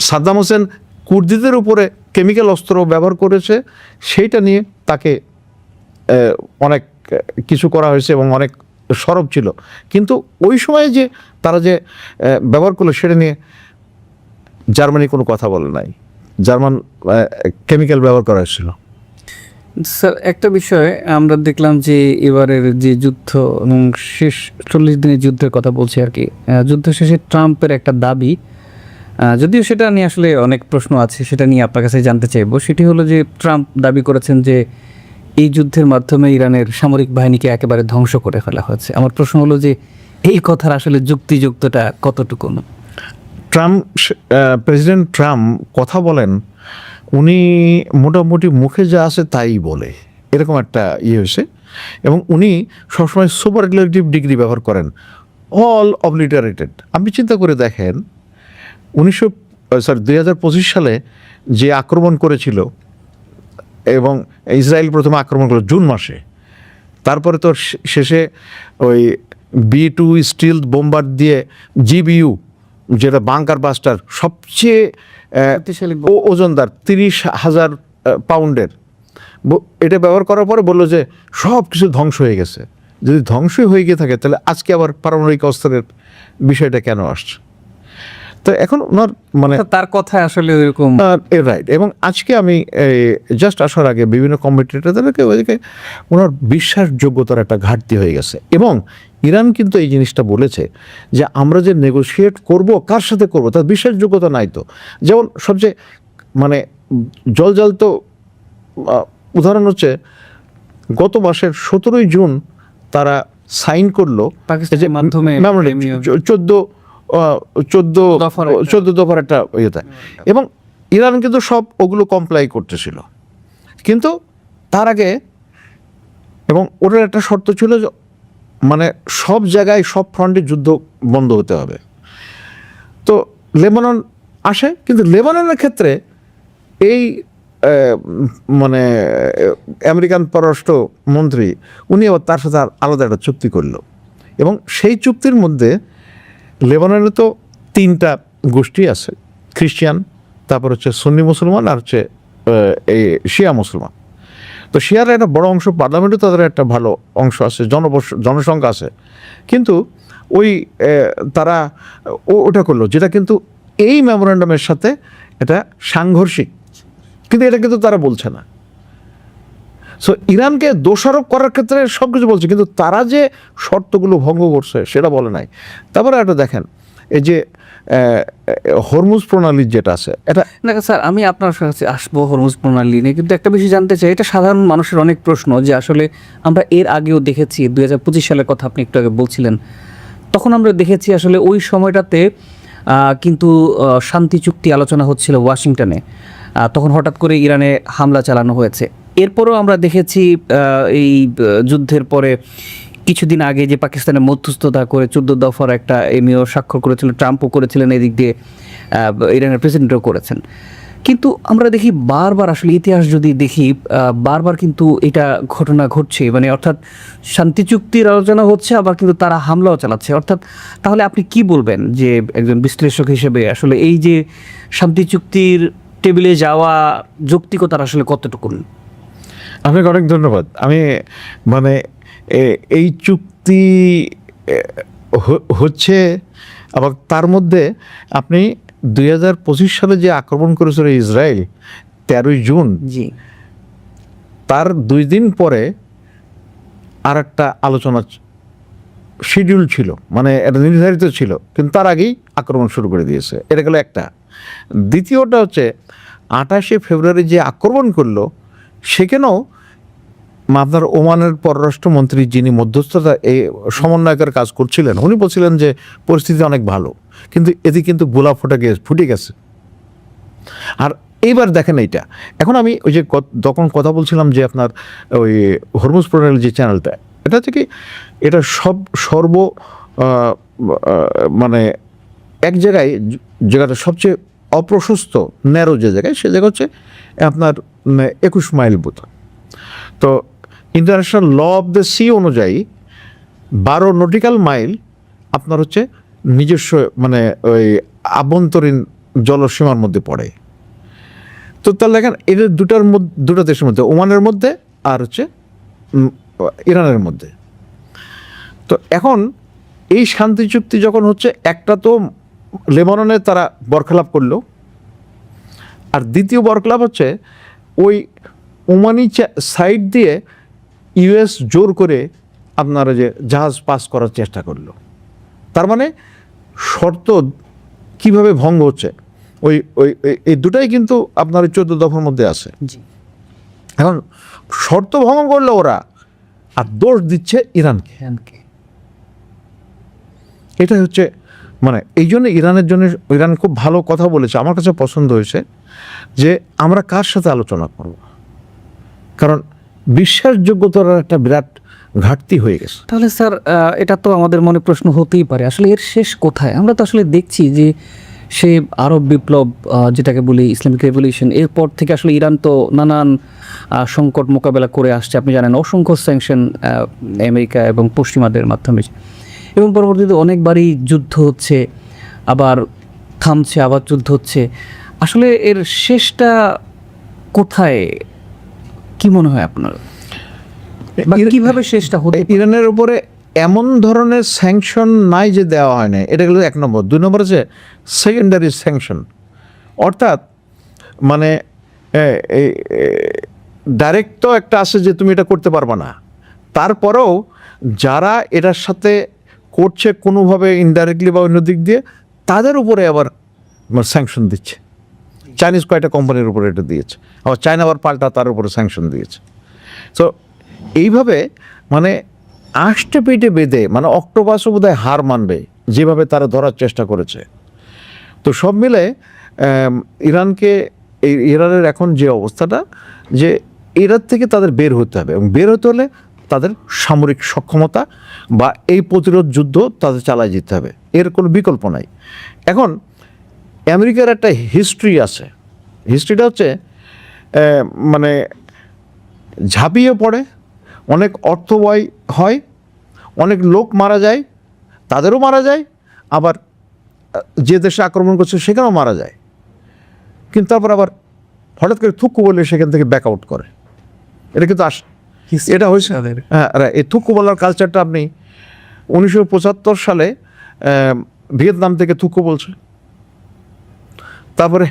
সাদ্দাম হোসেন কুর্দিদের উপরে কেমিক্যাল অস্ত্র ব্যবহার করেছে, সেইটা নিয়ে তাকে অনেক কিছু করা হয়েছে এবং অনেক সরব ছিল। কিন্তু ওই সময়ে যে তারা যে ব্যবহার করলো সেটা নিয়ে জার্মানি কোনো কথা বলে নাই। জার্মান কেমিক্যাল ব্যবহার করা হয়েছিল। স্যার, একটা বিষয় আমরা দেখলাম যে এবারের যে যুদ্ধ এবং শেষ 40 দিনের যুদ্ধের কথা বলছি আর কি, যুদ্ধ শেষে ট্রাম্পের একটা দাবি, যদিও সেটা নিয়ে আসলে অনেক প্রশ্ন আছে, সেটা নিয়ে আপনার কাছে জানতে চাইবো। সেটি হলো যে ট্রাম্প দাবি করেছেন যে এই যুদ্ধের মাধ্যমে ইরানের সামরিক বাহিনীকে একেবারে ধ্বংস করে ফেলা হয়েছে। আমার প্রশ্ন হলো যে এই কথার আসলে যুক্তিযুক্তটা কতটুকু? প্রেসিডেন্ট ট্রাম্প কথা বলেন, উনি মোটামুটি মুখে যা আছে তাই বলে, এরকম একটা হয়েছে। এবং উনি সবসময় সুপারলেটিভ ডিগ্রি ব্যবহার করেন, অল অবলিটারেটেড। আপনি চিন্তা করে দেখেন 2025 সালে যে আক্রমণ করেছিল, এবং ইসরায়েল প্রথমে আক্রমণ করলো জুন মাসে, তারপরে তো শেষে ওই B-2 স্টিল বোম্বার দিয়ে GBU, যেটা বাংকার বাস্টার, সবচেয়ে ওজনদার 30,000 পাউন্ডের, এটা ব্যবহার করার পরে বললো যে সব কিছু ধ্বংস হয়ে গেছে। যদি ধ্বংসই হয়ে গিয়ে থাকে তাহলে আজকে আবার পারমাণবিক অস্ত্রের বিষয়টা কেন আসছে? তো এখন ওনার মানে তার কথা আসলে এরকম রাইট। এবং আজকে আমি জাস্ট আসার আগে বিভিন্ন কম্পিটিটরদেরকে ওইদিকে ওনার বিশ্বাসযোগ্যতার একটা ঘাটতি হয়ে গেছে। এবং ইরান কিন্তু এই জিনিসটা বলেছে যে আমরা যে নেগোশিয়েট করব, কার সাথে করব, তার বিশ্বাসযোগ্যতা নাই। তো যেমন সবচেয়ে মানে জলজাল তো উদাহরণ হচ্ছে গত মাসের 17 জুন তারা সাইন করলো পাকিস্তানের মাধ্যমে 14 দফার একটা ইয়েতে, এবং ইরান কিন্তু সব ওগুলো কমপ্লাই করতেছিল। কিন্তু তার আগে, এবং ওটার একটা শর্ত ছিল যে মানে সব জায়গায় সব ফ্রন্টে যুদ্ধ বন্ধ হতে হবে। তো লেবানন আসে, কিন্তু লেবাননের ক্ষেত্রে এই মানে আমেরিকান পররাষ্ট্র মন্ত্রী উনি আবার তার সাথে আলাদা একটা চুক্তি করলো। এবং সেই চুক্তির মধ্যে লেবাননে তো 3টা গোষ্ঠী আছে, খ্রিস্টান, তারপর হচ্ছে সুন্নি মুসলমান, আর হচ্ছে এই শিয়া মুসলমান। তো শিয়ার একটা বড় অংশ, পার্লামেন্টে তাদের একটা ভালো অংশ আছে, জনসংখ্যা আছে। কিন্তু ওই তারা ওটা করলো, যেটা কিন্তু এই মেমোরেন্ডামের সাথে এটা সাংঘর্ষিক, কিন্তু এটা কিন্তু তারা বলছে না। সো ইরানকে দোষারোপ করার ক্ষেত্রে সব কিছু বলছে, কিন্তু তারা যে শর্তগুলো ভঙ্গ করছে সেটা বলে নাই। তারপরে একটা দেখেন, এই যে হরমুজ প্রণালী যেটা আছে, এটা না স্যার, আমি আপনার কাছে আসবো হরমুজ প্রণালী নিয়ে, কিন্তু একটা বিষয় জানতে চাই। এটা সাধারণ মানুষের অনেক প্রশ্ন যে আসলে আমরা এর আগেও দেখেছি 2025 সালের কথা আপনি একটু আগে বলছিলেন, তখন আমরা দেখেছি আসলে ওই সময়টাতে কিন্তু শান্তি চুক্তি আলোচনা হচ্ছিল ওয়াশিংটনে, তখন হঠাৎ করে ইরানে হামলা চালানো হয়েছে। এরপরও আমরা দেখেছি এই যুদ্ধের পরে কিছুদিন আগে যে পাকিস্তানের মধ্যস্থতা করে 14 দফার একটা এমইও স্বাক্ষর করেছিল, ট্রাম্পও করেছিলেন, এদিক দিয়ে ইরানের প্রেসিডেন্টও করেছেন। কিন্তু আমরা দেখি বারবার, আসলে ইতিহাস যদি দেখি, বারবার কিন্তু এটা ঘটনা ঘটছে, মানে অর্থাৎ শান্তি চুক্তির আলোচনা হচ্ছে, আবার কিন্তু তারা হামলাও চালাচ্ছে। অর্থাৎ তাহলে আপনি কি বলবেন যে একজন বিশ্লেষক হিসেবে আসলে এই যে শান্তি চুক্তির টেবিলে যাওয়া যৌক্তিকতার আসলে কতটুকু? আপনাকে অনেক ধন্যবাদ। আমি মানে এই চুক্তি হচ্ছে, আবার তার মধ্যে আপনি 2025 সালে যে আক্রমণ করেছিল ইসরায়েল 13 জুন, জি, তার 2 দিন পরে আর একটা আলোচনা শিডিউল ছিল, মানে এটা নির্ধারিত ছিল, কিন্তু তার আগেই আক্রমণ শুরু করে দিয়েছে। এটা গেল একটা। দ্বিতীয়টা হচ্ছে 28 ফেব্রুয়ারি যে আক্রমণ করলো, সেখানেও আপনার ওমানের পররাষ্ট্রমন্ত্রী, যিনি মধ্যস্থতা এই সমন্বয়কের কাজ করছিলেন, উনি বলছিলেন যে পরিস্থিতি অনেক ভালো, কিন্তু এদিকে কিন্তু গোলা ফুটে গেছে। আর এইবার দেখেন এইটা, এখন আমি ওই যে তখন কথা বলছিলাম যে আপনার ওই হরমুজ প্রণালী যে চ্যানেলটা, এটা হচ্ছে কি, এটা সর্ব মানে এক জায়গায়, জায়গাটা সবচেয়ে অপ্রশস্ত ন্যারো যে জায়গায়, সে জায়গা হচ্ছে আপনার 21 মাইল বুথ। তো international law of the sea অনুযায়ী 12 নটিক্যাল মাইল আপনার হচ্ছে নিজস্ব, মানে ওই আভ্যন্তরীণ জলসীমার মধ্যে পড়ে। তো তাহলে দেখেন এদের দুটো দেশের মধ্যে, ওমানের মধ্যে আর হচ্ছে ইরানের মধ্যে। তো এখন এই শান্তি চুক্তি যখন হচ্ছে, একটা তো লেবাননে তারা বরখেলাপ করলো, আর দ্বিতীয় বরখেলাপ হচ্ছে ওই ওমানি সাইড দিয়ে ইউএস জোর করে আপনারা যে জাহাজ পাস করার চেষ্টা করলো। তার মানে শর্ত কিভাবে ভঙ্গ হচ্ছে, ওই ওই এই দুটাই কিন্তু আপনার 14 দফার মধ্যে আছে। জি। এখন শর্ত ভঙ্গ করলো ওরা, আর দোষ দিচ্ছে ইরানকে। এটা হচ্ছে মানে এই জন্য ইরানের জন্য, ইরান খুব ভালো কথা বলেছে, আমার কাছে পছন্দ হয়েছে যে আমরা কার সাথে আলোচনা করব, কারণ বিশ্বাসযোগ্যতার একটা বিরাট ঘাটতি হয়ে গেছে। তাহলে স্যার এটা তো আমাদের মনে প্রশ্ন হতেই পারে, আসলে এর শেষ কোথায়? আমরা তো আসলে দেখছি যে সেই আরব বিপ্লব, যেটাকে বলি ইসলামিক রেভলিউশন, এরপর থেকে আসলে ইরান তো নানান সংকট মোকাবেলা করে আসছে। আপনি জানেন অসংখ্য স্যাংশন আমেরিকা এবং পশ্চিমাদের মাধ্যমে, এবং পরবর্তীতে অনেকবারই যুদ্ধ হচ্ছে, আবার থামছে, আবার যুদ্ধ হচ্ছে। আসলে এর শেষটা কোথায়, কি মনে হয় আপনার, বা কিভাবে শেষটা হতে? ইরানের উপরে এমন ধরনের স্যাংশন নাই যে দেওয়া হয় না, এটা গেল 1 নম্বর। 2 নম্বর হচ্ছে সেকেন্ডারি স্যাংশন, অর্থাৎ মানে ডাইরেক্ট তো একটা আছে যে তুমি এটা করতে পারবে না, তারপরেও যারা এটার সাথে করছে কোনোভাবে ইনডাইরেক্টলি বা অন্য দিক দিয়ে, তাদের উপরে আবার স্যাংশন দিচ্ছে। চাইনিজ কয়েকটা কোম্পানির উপরে এটা দিয়েছে, আবার চায়না আবার পাল্টা তার উপরে স্যাংশন দিয়েছে। তো এইভাবে মানে আষ্টে পেটে বেঁধে, মানে অক্টোপাসও বোধহয় হার মানবে যেভাবে তারা ধরার চেষ্টা করেছে। তো সব মিলে ইরানকে, এই ইরানের এখন যে অবস্থাটা, যে ইরান থেকে তাদের বের হতে হবে, এবং বের হতে হলে তাদের সামরিক সক্ষমতা বা এই প্রতিরোধ যুদ্ধ তাদের চালায় যেতে হবে, এর কোনো বিকল্প নাই। এখন আমেরিকার একটা হিস্ট্রি আছে, হিস্ট্রিটা হচ্ছে মানে ঝাঁপিয়ে পড়ে, অনেক অর্থ ব্যয় হয়, অনেক লোক মারা যায়, তাদেরও মারা যায়, আবার যে দেশে আক্রমণ করছে সেখানেও মারা যায়, কিন্তু তারপর আবার হঠাৎ করে থুক্কু বলে সেখান থেকে ব্যাক আউট করে। এটা কিন্তু এটা হয়েছে। হ্যাঁ, এই থুক্কু বলার কালচারটা আপনি 1975 সালে ভিয়েতনাম থেকে থুক্কু বলছে, তারপরে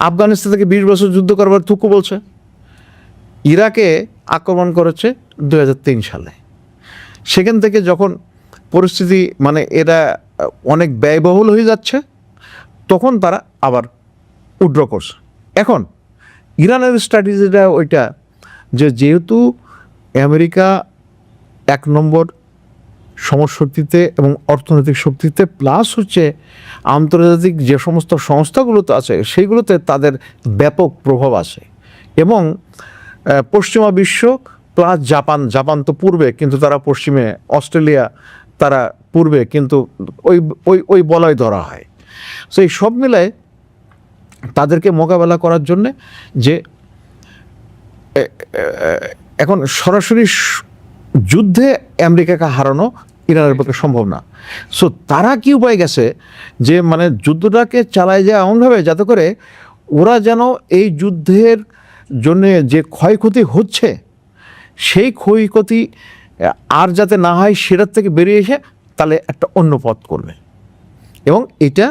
আফগানিস্তান থেকে 20 বছর যুদ্ধ করবার থুক্কু বলছে, ইরাকে আক্রমণ করেছে 2003 সালে। সেখান থেকে যখন পরিস্থিতি মানে এরা অনেক ব্যয়বহুল হয়ে যাচ্ছে, তখন তারা আবার উইথড্র করছে। এখন ইরানের স্ট্র্যাটেজিটা ওইটা যে যেহেতু আমেরিকা 1 নম্বর সমশক্তিতে এবং অর্থনৈতিক শক্তিতে, প্লাস হচ্ছে আন্তর্জাতিক যে সমস্ত সংস্থাগুলোতে আছে সেইগুলোতে তাদের ব্যাপক প্রভাব আছে, এবং পশ্চিমা বিশ্ব প্লাস জাপান তো পূর্বে, কিন্তু তারা পশ্চিমে, অস্ট্রেলিয়া তারা পূর্বে, কিন্তু ওই ওই ওই বলয় ধরা হয়। সো এই সব মিলায় তাদেরকে মোকাবেলা করার জন্যে যে এখন সরাসরি যুদ্ধে আমেরিকাকে হারানো ইরানের পক্ষে সম্ভব না। সো তারা কি উপায় গেছে যে মানে যুদ্ধটাকে চালায় যায় এমনভাবে যাতে করে ওরা যেন এই যুদ্ধের জন্যে যে ক্ষয়ক্ষতি হচ্ছে সেই ক্ষয়ক্ষতি আর যাতে না হয়, সেটার থেকে বেরিয়ে এসে তাহলে একটা অন্য পথ করবে, এবং এটা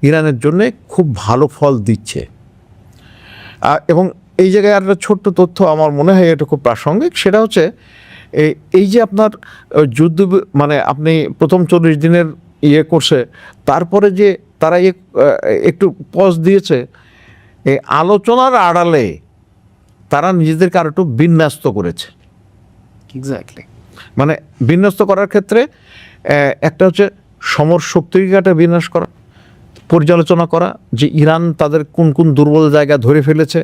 ইরানের জন্য খুব ভালো ফল দিচ্ছে। এবং এই জায়গায় আর একটা ছোট্ট তথ্য আমার মনে হয় এটা খুব প্রাসঙ্গিক, সেটা হচ্ছে এই যে আপনার যুদ্ধ মানে আপনি প্রথম 40 দিনের ইয়ে করছে, তারপরে যে তারা একটু পজ দিয়েছে, এই আলোচনার আড়ালে তারা নিজেদেরকে আর একটু বিন্যস্ত করেছে। এক্স্যাক্টলি, মানে বিন্যস্ত করার ক্ষেত্রে একটা হচ্ছে সমর শক্তিকে একটা বিন্যাস করা, পর্যালোচনা করা যে ইরান তাদের কোন কোন দুর্বল জায়গা ধরে ফেলেছে,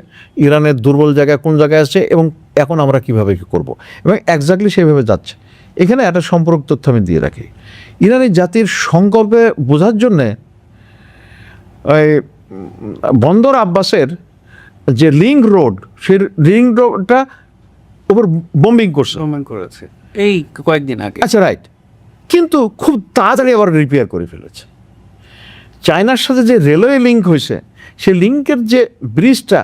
ইরানের দুর্বল জায়গা কোন জায়গায় আছে, এবং এখন আমরা কীভাবে কী করবো, এবং এক্স্যাক্টলি সেভাবে যাচ্ছে। এখানে একটা সম্পর্ক তথ্য আমি দিয়ে রাখি। ইরানি জাতির সংকল্পে বোঝার জন্যে ওই বন্দর আব্বাসের যে লিঙ্ক রোড, সেই লিঙ্ক রোডটা ওপর বোম্বিং করেছে এই কয়েকদিন আগে। আচ্ছা, রাইট, কিন্তু খুব তাড়াতাড়ি আবার রিপেয়ার করে ফেলেছে। চায়নার সাথে যে রেলওয়ে লিঙ্ক হয়েছে সেই লিঙ্কের যে ব্রিজটা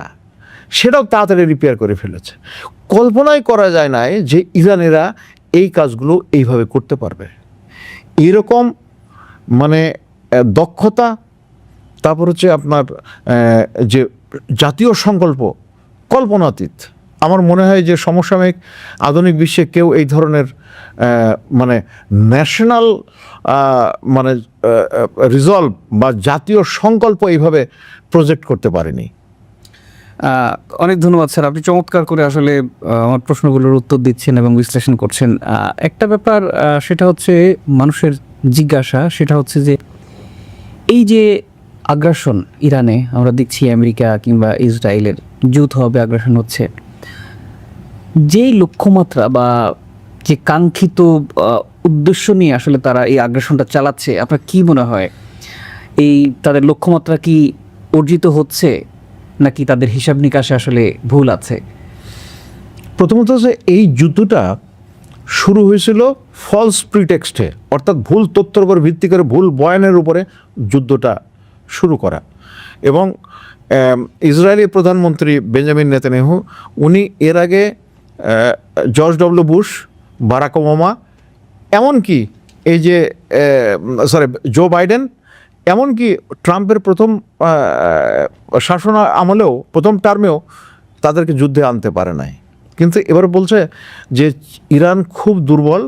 সেটাও তাড়াতাড়ি রিপেয়ার করে ফেলেছে। কল্পনাই করা যায় না যে ইরানিরা এই কাজগুলো এইভাবে করতে পারবে। এরকম মানে দক্ষতা, তারপর হচ্ছে আপনার যে জাতীয় সংকল্প কল্পনাতীত। আমার মনে হয় যে সমসাময়িক আধুনিক বিশ্বে কেউ এই ধরনের মানে ন্যাশনাল মানে রিজলভ বা জাতীয় সংকল্প এইভাবে প্রজেক্ট করতে পারেনি। অনেক ধন্যবাদ স্যার, আপনি চমৎকার করে আসলে আমার প্রশ্নগুলোর উত্তর দিচ্ছেন এবং বিশ্লেষণ করছেন। একটা ব্যাপার সেটা হচ্ছে মানুষের জিজ্ঞাসা, সেটা হচ্ছে যে এই যে আগ্রাসন ইরানে আমরা দেখছি, আমেরিকা কিংবা ইসরায়েলের যৌথভাবে আগ্রাসন হচ্ছে, যেই লক্ষ্যমাত্রা বা যে কাঙ্ক্ষিত উদ্দেশ্য নিয়ে আসলে তারা এই আগ্রাসনটা চালাচ্ছে, আপনার কি মনে হয় এই তাদের লক্ষ্যমাত্রা কি অর্জিত হচ্ছে নাকি তাদের হিসাব নিকাশে আসলে ভুল আছে? প্রথমত যে এই যুদ্ধটা শুরু হয়েছিল ফলস প্রিটেক্সটে, অর্থাৎ ভুল তথ্যের উপর ভিত্তি করে, ভুল বয়ানের উপরে যুদ্ধটা শুরু করা। এবং ইসরায়েলি প্রধানমন্ত্রী বেঞ্জামিন নেতানিয়াহু, উনি এর আগে George W Bush, Barack Obama, এমনকি এই যে জো বাইডেন, এমনকি ট্রাম্পের প্রথম শাসন আমলেও, প্রথম টার্মেও তাদেরকে যুদ্ধে আনতে পারে নাই। কিন্তু এবার বলছে যে ইরান খুব দুর্বল,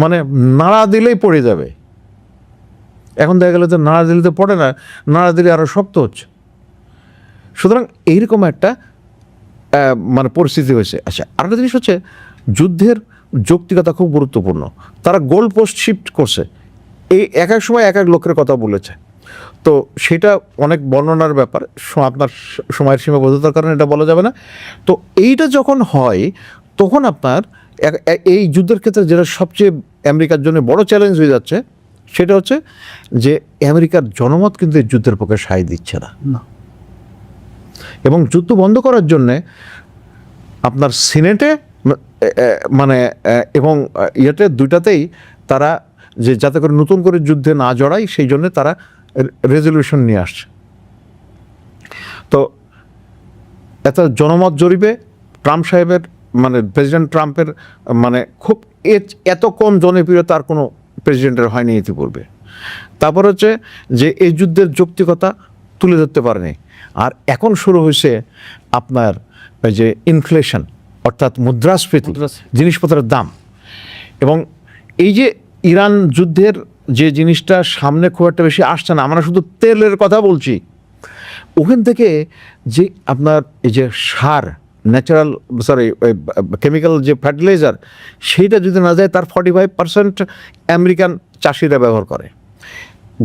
মানে নাড়া দিলেই পড়ে যাবে। এখন দেখা গেল যে নাড়া দিলে তো পড়ে না, নাড়া দিলে আরও শক্ত হচ্ছে। সুতরাং এইরকম একটা মানে পরিস্থিতি হয়েছে। আচ্ছা, আরেকটা জিনিস হচ্ছে যুদ্ধের যৌক্তিকতা খুব গুরুত্বপূর্ণ। তারা গোল পোস্ট শিফট করছে, এই এক এক সময় এক এক লোকের কথা বলেছে। তো সেটা অনেক বর্ণনার ব্যাপার, আপনার সময়ের সীমাবদ্ধতার কারণে এটা বলা যাবে না। তো এইটা যখন হয় তখন আপনার এই যুদ্ধের ক্ষেত্রে যেটা সবচেয়ে আমেরিকার জন্য বড় চ্যালেঞ্জ হয়ে যাচ্ছে, সেটা হচ্ছে যে আমেরিকার জনমত কিন্তু এই যুদ্ধের পক্ষে সায় দিচ্ছে না। এবং যুদ্ধ বন্ধ করার জন্যে আপনার সিনেটে মানে এবং ইয়েতে দুইটাতেই তারা যে যাতে করে নতুন করে যুদ্ধে না জড়ায়, সেই জন্য তারা রেজলিউশন নিয়ে আসছে। তো এত জনমত জরিপে ট্রাম্প সাহেবের মানে প্রেসিডেন্ট ট্রাম্পের মানে খুব এত কম জনপ্রিয়তা আর কোনো প্রেসিডেন্টের হয়নি ইতিপূর্বে। তারপর হচ্ছে যে এই যুদ্ধের যৌক্তিকতা তুলে ধরতে পারেনি। আর এখন শুরু হয়েছে আপনার ওই যে ইনফ্লেশন, অর্থাৎ মুদ্রাস্ফীতি, জিনিসপত্রের দাম। এবং এই যে ইরান যুদ্ধের যে জিনিসটা সামনে খুব একটা বেশি আসছে না, আমরা শুধু তেলের কথা বলছি, ওখান থেকে যে আপনার এই যে সার, ন্যাচারাল কেমিক্যাল যে ফার্টিলাইজার, সেইটা যদি না যায়, তার 45% আমেরিকান চাষিরা ব্যবহার করে।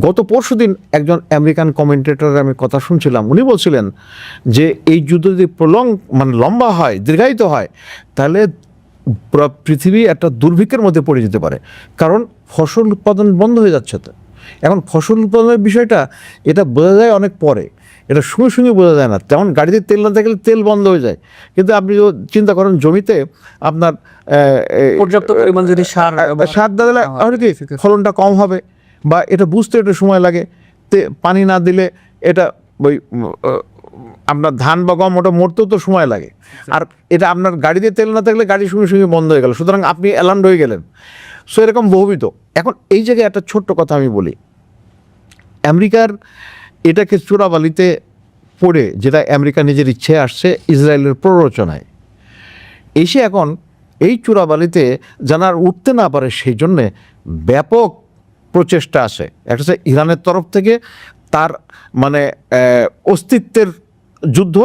গত পরশুদিন একজন আমেরিকান কমেন্টেটরের আমি কথা শুনছিলাম, উনি বলছিলেন যে এই যুদ্ধ যদি মানে লম্বা হয়, দীর্ঘায়িত হয়, তাহলে পুরো পৃথিবী একটা দুর্ভিক্ষের মধ্যে পড়ে যেতে পারে। কারণ ফসল উৎপাদন বন্ধ হয়ে যাচ্ছে। তো এখন ফসল উৎপাদনের বিষয়টা এটা বোঝা যায় অনেক পরে, এটা সঙ্গে সঙ্গে বোঝা যায় না। তেমন গাড়িতে তেল না থাকলে তেল বন্ধ হয়ে যায়, কিন্তু আপনি চিন্তা করেন জমিতে আপনার পর্যাপ্ত পরিমাণ যদি সার দিলে তাহলে কি ফলনটা কম হবে, বা এটা বুঝতে একটু সময় লাগে। পানি না দিলে এটা ওই আপনার ধান বা গম ওটা মরতেও তো সময় লাগে। আর এটা আপনার গাড়িতে তেল না থাকলে গাড়ি সঙ্গে সঙ্গে বন্ধ হয়ে গেল, সুতরাং আপনি অ্যালার্ম হয়ে গেলেন। সো এরকম বহুবিধ। এখন এই জায়গায় একটা ছোট্ট কথা আমি বলি, আমেরিকার এটাকে চোরাবালিতে পড়ে, যেটা আমেরিকা নিজের ইচ্ছে আসছে ইসরায়েলের প্ররোচনায়, এসে এখন এই চোরাবালিতে যেন আর উঠতে না পারে সেই জন্যে ব্যাপক প্রচেষ্টা আছে। একটা হচ্ছে ইরানের তরফ থেকে তার মানে অস্তিত্বের যুদ্ধ,